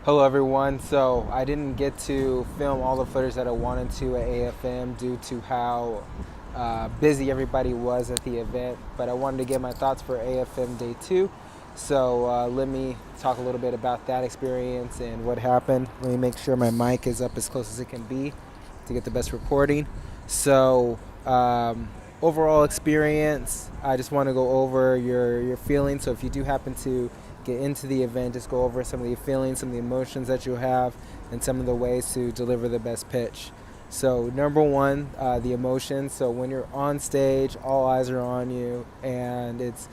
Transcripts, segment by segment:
Hello everyone. So I didn't get to film all the footage that I wanted to at AFM due to how busy everybody was at the event, but I wanted to get my thoughts for AFM Day 2. So let me talk a little bit about that experience and what happened. Let me make sure my mic is up as close as it can be to get the best recording. So overall experience, I just want to go over your feelings. So if you do happen to get into the event, just go over some of the feelings, some of the emotions that you have, and some of the ways to deliver the best pitch. So number one, the emotions. So when you're on stage, all eyes are on you, and it's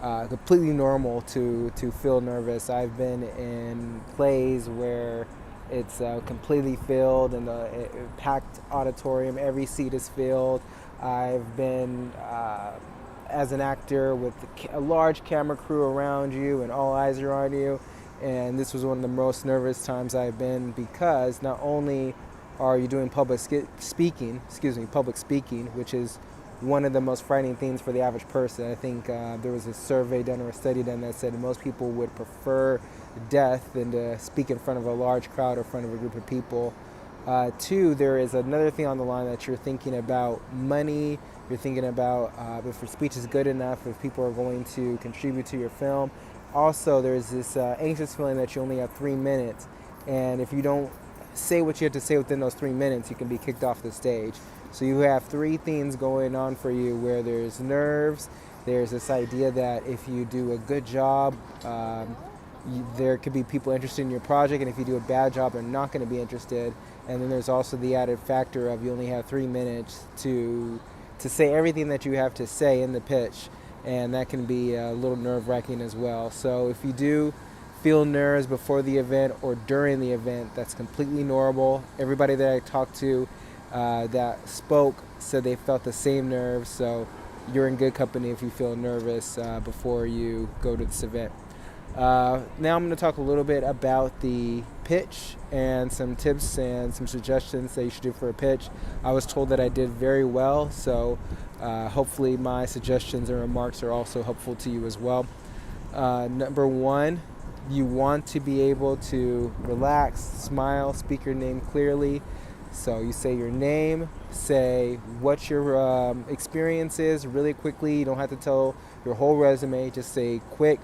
completely normal to feel nervous. I've been in plays where it's completely filled and a packed auditorium. Every seat is filled. I've been as an actor with a large camera crew around you and all eyes are on you. And this was one of the most nervous times I've been because not only are you doing public speaking, which is one of the most frightening things for the average person. I think there was a survey done or a study done that said most people would prefer death than to speak in front of a large crowd or in front of a group of people. Two, there is another thing on the line that you're thinking about money. You're thinking about if your speech is good enough, if people are going to contribute to your film. Also, there's this anxious feeling that you only have 3 minutes, and if you don't say what you have to say within those 3 minutes, you can be kicked off the stage. So you have three things going on for you where there's nerves, there's this idea that if you do a good job, there could be people interested in your project, and if you do a bad job, they're not going to be interested. And then there's also the added factor of you only have 3 minutes to say everything that you have to say in the pitch, and that can be a little nerve-wracking as well. So if you do feel nerves before the event or during the event, that's completely normal. Everybody that I talked to that spoke said they felt the same nerves, so you're in good company if you feel nervous before you go to this event. Now I'm going to talk a little bit about the pitch and some tips and some suggestions that you should do for a pitch. I was told that I did very well, so hopefully my suggestions and remarks are also helpful to you as well. Number one, you want to be able to relax, smile, speak your name clearly. So you say your name, say what your experience is really quickly. You don't have to tell your whole resume, just say quick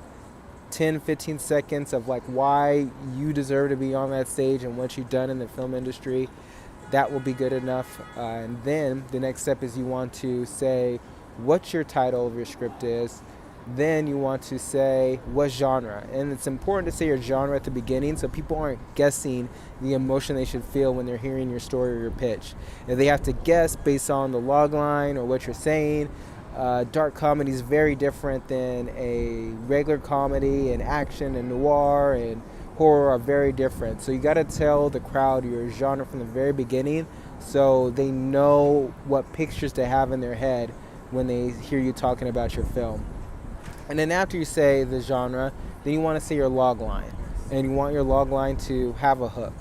10-15 seconds of like why you deserve to be on that stage and what you've done in the film industry. That will be good enough. And then the next step is you want to say what your title of your script is. Then you want to say what genre. And it's important to say your genre at the beginning so people aren't guessing the emotion they should feel when they're hearing your story or your pitch. If they have to guess based on the logline or what you're saying, dark comedy is very different than a regular comedy, and action and noir and horror are very different. So you got to tell the crowd your genre from the very beginning so they know what pictures to have in their head when they hear you talking about your film. And then after you say the genre, then you want to say your log line. And you want your log line to have a hook.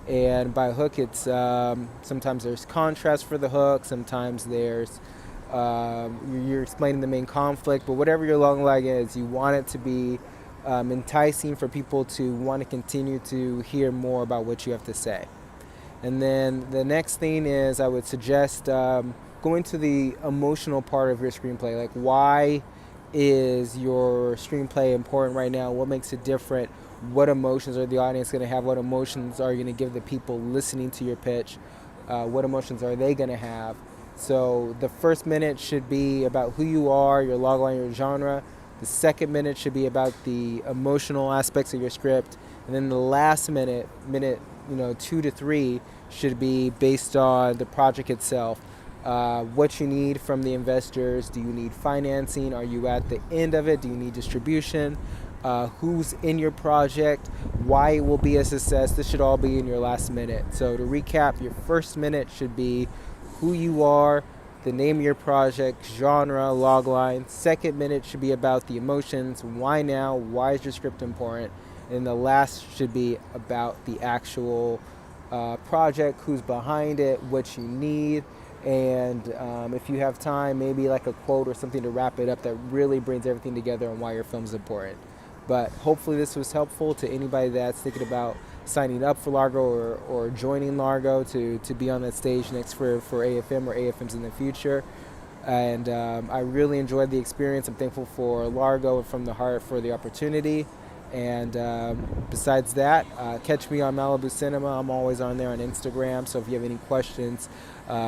And by hook, it's sometimes there's contrast for the hook, sometimes there's you're explaining the main conflict, but whatever your log line is, you want it to be enticing for people to want to continue to hear more about what you have to say. And then the next thing is I would suggest going to the emotional part of your screenplay, like why is your screenplay important right now? What makes it different? What emotions are the audience going to have? What emotions are you going to give the people listening to your pitch? What emotions are they going to have? So the first minute should be about who you are, your logline, your genre. The second minute should be about the emotional aspects of your script. And then the last minute 2 to 3, should be based on the project itself. What you need from the investors. Do you need financing? Are you at the end of it? Do you need distribution? Who's in your project? Why it will be a success? This should all be in your last minute. So to recap, your first minute should be who you are, the name of your project, genre, logline. Second minute should be about the emotions. Why now? Why is your script important? And the last should be about the actual project, who's behind it, what you need. And if you have time, maybe like a quote or something to wrap it up that really brings everything together and why your film's important. But hopefully this was helpful to anybody that's thinking about signing up for Largo or joining Largo to be on that stage next for AFM or AFMs in the future. And I really enjoyed the experience. I'm thankful for Largo from the heart for the opportunity. And besides that, catch me on Malibu Cinema. I'm always on there on Instagram. So if you have any questions,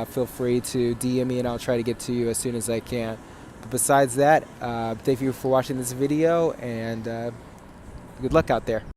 feel free to DM me and I'll try to get to you as soon as I can. But besides that, thank you for watching this video and good luck out there.